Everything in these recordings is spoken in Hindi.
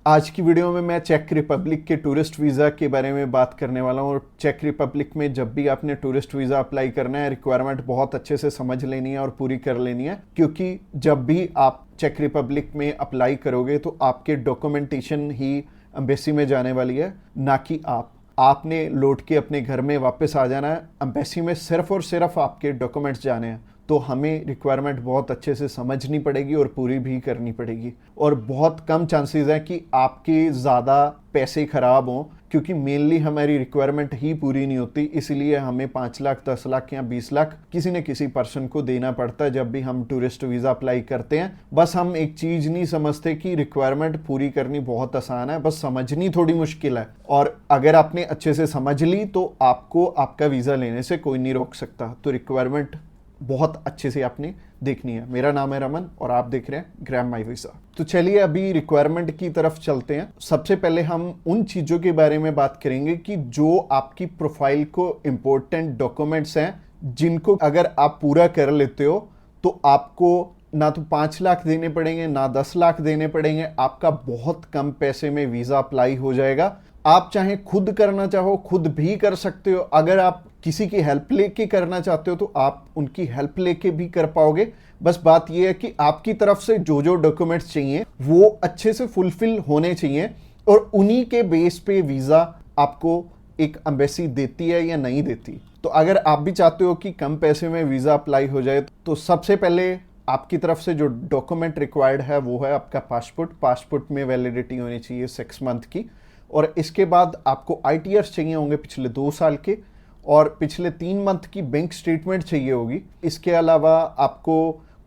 आज की वीडियो में मैं चेक रिपब्लिक के टूरिस्ट वीज़ा के बारे में बात करने वाला हूँ। और चेक रिपब्लिक में जब भी आपने टूरिस्ट वीज़ा अप्लाई करना है, रिक्वायरमेंट बहुत अच्छे से समझ लेनी है और पूरी कर लेनी है, क्योंकि जब भी आप चेक रिपब्लिक में अप्लाई करोगे तो आपके डॉक्यूमेंटेशन ही एम्बेसी में जाने वाली है, ना कि आपने लौट के अपने घर में वापस आ जाना है। एम्बेसी में सिर्फ और सिर्फ आपके डॉक्यूमेंट्स जाने हैं। तो हमें रिक्वायरमेंट बहुत अच्छे से समझनी पड़ेगी और पूरी भी करनी पड़ेगी। और बहुत कम चांसेस हैं कि आपके ज़्यादा पैसे ख़राब हों, क्योंकि मेनली हमारी रिक्वायरमेंट ही पूरी नहीं होती। इसलिए हमें 5 लाख, 10 लाख या 20 लाख किसी न किसी पर्सन को देना पड़ता है जब भी हम टूरिस्ट वीज़ा अप्लाई करते हैं। बस हम एक चीज़ नहीं समझते कि रिक्वायरमेंट पूरी करनी बहुत आसान है, बस समझनी थोड़ी मुश्किल है। और अगर आपने अच्छे से समझ ली तो आपको आपका वीज़ा लेने से कोई नहीं रोक सकता। तो रिक्वायरमेंट बहुत अच्छे से आपने देखनी है। मेरा नाम है रमन और आप देख रहे हैं ग्रैब माई वीज़ा। तो चलिए अभी रिक्वायरमेंट की तरफ चलते हैं। सबसे पहले हम उन चीज़ों के बारे में बात करेंगे कि जो आपकी प्रोफाइल को इम्पोर्टेंट डॉक्यूमेंट्स हैं, जिनको अगर आप पूरा कर लेते हो तो आपको ना तो 5 लाख देने पड़ेंगे, ना 10 लाख देने पड़ेंगे। आपका बहुत कम पैसे में वीज़ा अप्लाई हो जाएगा। आप चाहे खुद करना चाहो खुद भी कर सकते हो। अगर आप किसी की हेल्प लेके करना चाहते हो तो आप उनकी हेल्प लेके भी कर पाओगे। बस बात यह है कि आपकी तरफ से जो जो डॉक्यूमेंट्स चाहिए वो अच्छे से फुलफिल होने चाहिए, और उन्हीं के बेस पे वीज़ा आपको एक एम्बेसी देती है या नहीं देती। तो अगर आप भी चाहते हो कि कम पैसे में वीज़ा अप्लाई हो जाए तो सबसे पहले आपकी तरफ से जो डॉक्यूमेंट रिक्वायर्ड है वो है आपका पासपोर्ट में वैलिडिटी होनी चाहिए 6 मंथ की। और इसके बाद आपको ITRs चाहिए होंगे पिछले 2 साल के, और पिछले 3 मंथ की बैंक स्टेटमेंट चाहिए होगी। इसके अलावा आपको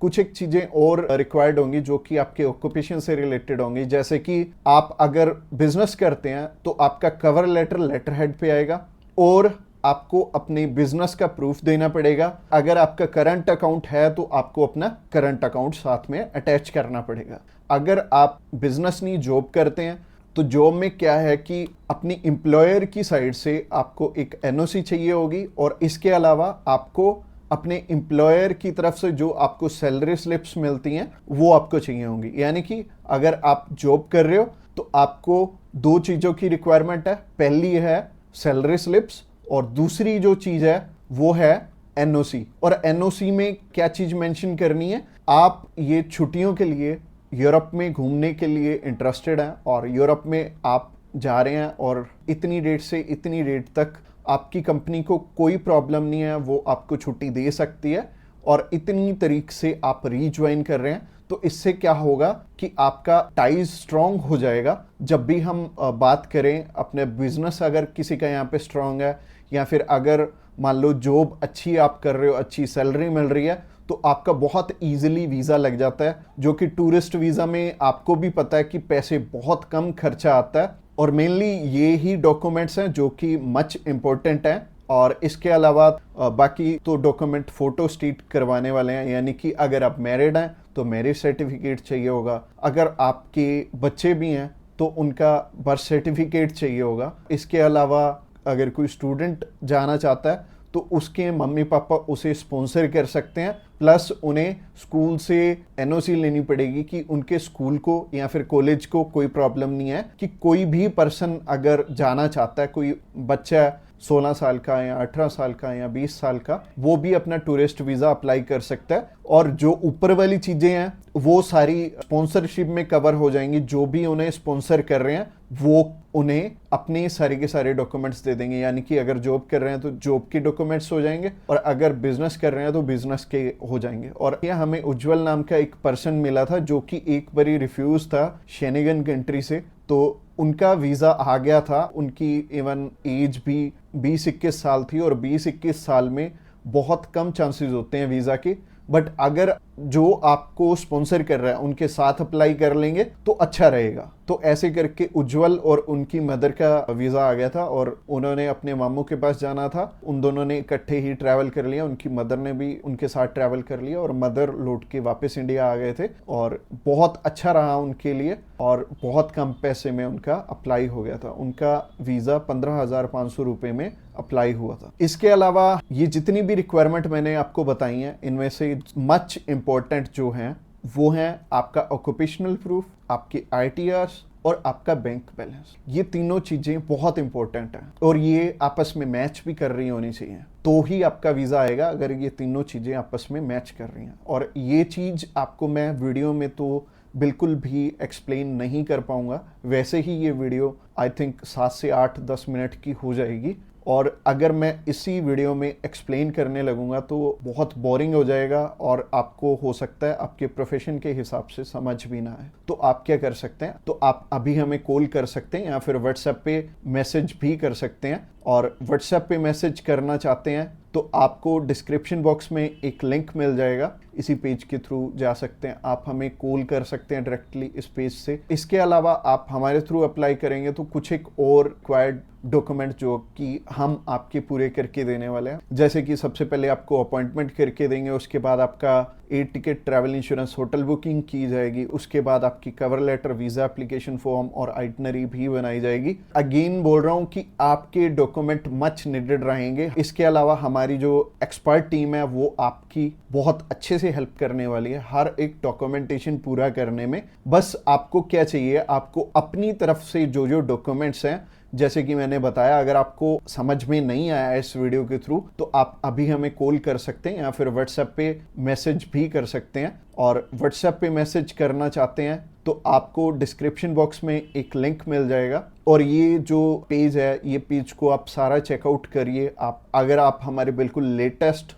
कुछ एक चीज़ें और रिक्वायर्ड होंगी जो कि आपके ऑक्यूपेशन से रिलेटेड होंगी। जैसे कि आप अगर बिजनेस करते हैं तो आपका कवर लेटर हेड पे आएगा, और आपको अपने बिजनेस का प्रूफ देना पड़ेगा। अगर आपका करंट अकाउंट है तो आपको अपना करंट अकाउंट साथ में अटैच करना पड़ेगा। अगर आप बिजनेस नहीं जॉब करते हैं तो जॉब में क्या है कि अपनी एम्प्लॉयर की साइड से आपको एक NOC चाहिए होगी, और इसके अलावा आपको अपने एम्प्लॉयर की तरफ से जो आपको सैलरी स्लिप्स मिलती हैं वो आपको चाहिए होंगी। यानी कि अगर आप जॉब कर रहे हो तो आपको 2 चीज़ों की रिक्वायरमेंट है। पहली है सैलरी स्लिप्स, और दूसरी जो चीज़ है वो है NOC। और NOC में क्या चीज़ मेंशन करनी है, आप ये छुट्टियों के लिए यूरोप में घूमने के लिए इंटरेस्टेड हैं और यूरोप में आप जा रहे हैं, और इतनी डेट से इतनी डेट तक आपकी कंपनी को कोई प्रॉब्लम नहीं है, वो आपको छुट्टी दे सकती है, और इतनी तारीख से आप रीज्वाइन कर रहे हैं। तो इससे क्या होगा कि आपका टाइज स्ट्रांग हो जाएगा। जब भी हम बात करें अपने बिजनेस, अगर किसी का यहाँ पे स्ट्रांग है, या फिर अगर मान लो जॉब अच्छी आप कर रहे हो, अच्छी सैलरी मिल रही है, तो आपका बहुत इजीली वीज़ा लग जाता है। जो कि टूरिस्ट वीज़ा में आपको भी पता है कि पैसे बहुत कम खर्चा आता है, और मेनली ये ही डॉक्यूमेंट्स हैं जो कि मच इम्पोर्टेंट हैं। और इसके अलावा बाकी तो डॉक्यूमेंट फ़ोटो स्टेट करवाने वाले हैं। यानी कि अगर आप मैरिड हैं तो मैरिज सर्टिफिकेट चाहिए होगा, अगर आपके बच्चे भी हैं तो उनका बर्थ सर्टिफिकेट चाहिए होगा। इसके अलावा अगर कोई स्टूडेंट जाना चाहता है तो उसके मम्मी पापा उसे स्पॉन्सर कर सकते हैं, प्लस उन्हें स्कूल से NOC लेनी पड़ेगी कि उनके स्कूल को या फिर कॉलेज को कोई प्रॉब्लम नहीं है कि कोई भी पर्सन अगर जाना चाहता है, कोई बच्चा 16 साल का या 18 साल का या 20 साल का, वो भी अपना टूरिस्ट वीज़ा अप्लाई कर सकता है। और जो ऊपर वाली चीज़ें हैं वो सारी स्पॉन्सरशिप में कवर हो जाएंगी। जो भी उन्हें स्पॉन्सर कर रहे हैं वो उन्हें अपने सारे के सारे डॉक्यूमेंट्स दे देंगे। यानी कि अगर जॉब कर रहे हैं तो जॉब के डॉक्यूमेंट्स हो जाएंगे, और अगर बिजनेस कर रहे हैं तो बिजनेस के हो जाएंगे। और यह हमें उज्जवल नाम का एक पर्सन मिला था जो कि एक बारी रिफ्यूज था शेनेगन कंट्री से, तो उनका वीज़ा आ गया था। उनकी इवन एज भी 20-21 साल थी, और 20-21 साल में बहुत कम चांसेस होते हैं वीज़ा के। बट अगर जो आपको स्पॉन्सर कर रहा है उनके साथ अप्लाई कर लेंगे तो अच्छा रहेगा। तो ऐसे करके उज्जवल और उनकी मदर का वीज़ा आ गया था, और उन्होंने अपने मामू के पास जाना था। उन दोनों ने इकट्ठे ही ट्रैवल कर लिया, उनकी मदर ने भी उनके साथ ट्रैवल कर लिया, और मदर लौट के वापस इंडिया आ गए थे। और बहुत अच्छा रहा उनके लिए, और बहुत कम पैसे में उनका अप्लाई हो गया था। उनका वीज़ा 15,500 रुपये में अप्लाई हुआ था। इसके अलावा ये जितनी भी रिक्वायरमेंट मैंने आपको बताई हैं, इनमें से मच इम्पोर्टेंट जो हैं वो हैं आपका ऑक्यूपेशनल प्रूफ, आपके ITRs, और आपका बैंक बैलेंस। ये तीनों चीजें बहुत इंपॉर्टेंट हैं और ये आपस में मैच भी कर रही होनी चाहिए, तो ही आपका वीजा आएगा अगर ये तीनों चीजें आपस में मैच कर रही हैं। और ये चीज आपको मैं वीडियो में तो बिल्कुल भी एक्सप्लेन नहीं कर पाऊंगा, वैसे ही ये वीडियो आई थिंक 7 से 8-10 मिनट की हो जाएगी, और अगर मैं इसी वीडियो में एक्सप्लेन करने लगूंगा तो बहुत बोरिंग हो जाएगा और आपको हो सकता है आपके प्रोफेशन के हिसाब से समझ भी ना आए। तो आप क्या कर सकते हैं, तो आप अभी हमें कॉल कर सकते हैं या फिर व्हाट्सएप पे मैसेज भी कर सकते हैं। और व्हाट्सएप पे मैसेज करना चाहते हैं तो आपको डिस्क्रिप्शन बॉक्स में एक लिंक मिल जाएगा, इसी पेज के थ्रू जा सकते हैं। आप हमें कॉल कर सकते हैं डायरेक्टली इस पेज से। इसके अलावा आप हमारे थ्रू अप्लाई करेंगे तो कुछ एक और रिक्वायर्ड डॉक्यूमेंट जो कि हम आपके पूरे करके देने वाले हैं, जैसे कि सबसे पहले आपको अपॉइंटमेंट करके देंगे, उसके बाद आपका air ticket, travel insurance, hotel booking की जाएगी, उसके बाद आपकी cover letter, visa application form और आइटनरी भी बनाई जाएगी। अगेन बोल रहा हूं कि आपके डॉक्यूमेंट मच नीडेड रहेंगे। इसके अलावा हमारी जो एक्सपर्ट टीम है वो आपकी बहुत अच्छे से हेल्प करने वाली है हर एक डॉक्यूमेंटेशन पूरा करने में। बस आपको क्या चाहिए, आपको अपनी तरफ से जो जो डॉक्यूमेंट्स हैं, जैसे कि मैंने बताया, अगर आपको समझ में नहीं आया इस वीडियो के थ्रू तो आप अभी हमें कॉल कर सकते हैं या फिर व्हाट्सएप पे मैसेज भी कर सकते हैं। और व्हाट्सएप पे मैसेज करना चाहते हैं तो आपको डिस्क्रिप्शन बॉक्स में एक लिंक मिल जाएगा और ये जो पेज है, ये पेज को आप सारा चेकआउट करिए। आप अगर आप हमारे बिल्कुल लेटेस्ट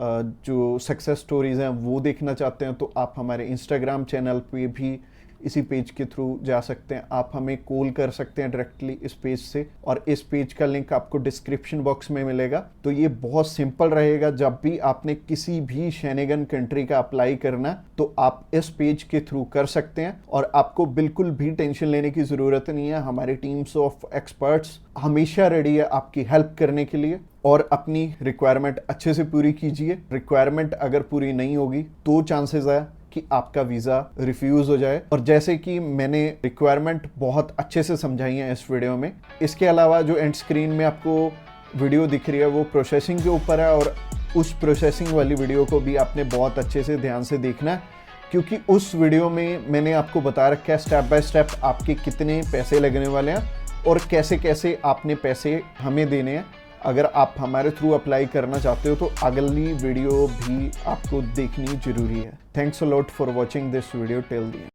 जो सक्सेस स्टोरीज हैं वो देखना चाहते हैं तो आप हमारे इंस्टाग्राम चैनल पे भी इसी पेज के थ्रू जा सकते हैं। आप हमें कॉल कर सकते हैं डायरेक्टली इस पेज से, और इस पेज का लिंक आपको डिस्क्रिप्शन बॉक्स में मिलेगा। तो ये बहुत सिंपल रहेगा, जब भी आपने किसी भी शेनेगन कंट्री का अप्लाई करना तो आप इस पेज के थ्रू कर सकते हैं और आपको बिल्कुल भी टेंशन लेने की ज़रूरत नहीं है। हमारी टीम्स ऑफ एक्सपर्ट्स हमेशा रेडी है आपकी हेल्प करने के लिए। और अपनी रिक्वायरमेंट अच्छे से पूरी कीजिए। रिक्वायरमेंट अगर पूरी नहीं होगी तो चांसेस है कि आपका वीज़ा रिफ्यूज़ हो जाए। और जैसे कि मैंने रिक्वायरमेंट बहुत अच्छे से समझाई है इस वीडियो में। इसके अलावा जो एंड स्क्रीन में आपको वीडियो दिख रही है वो प्रोसेसिंग के ऊपर है, और उस प्रोसेसिंग वाली वीडियो को भी आपने बहुत अच्छे से ध्यान से देखना है, क्योंकि उस वीडियो में मैंने आपको बता रखा है स्टेप बाय स्टेप आपके कितने पैसे लगने वाले हैं और कैसे कैसे आपने पैसे हमें देने हैं। अगर आप हमारे थ्रू अप्लाई करना चाहते हो तो अगली वीडियो भी आपको देखनी जरूरी है। Thanks a lot for watching this video till the end.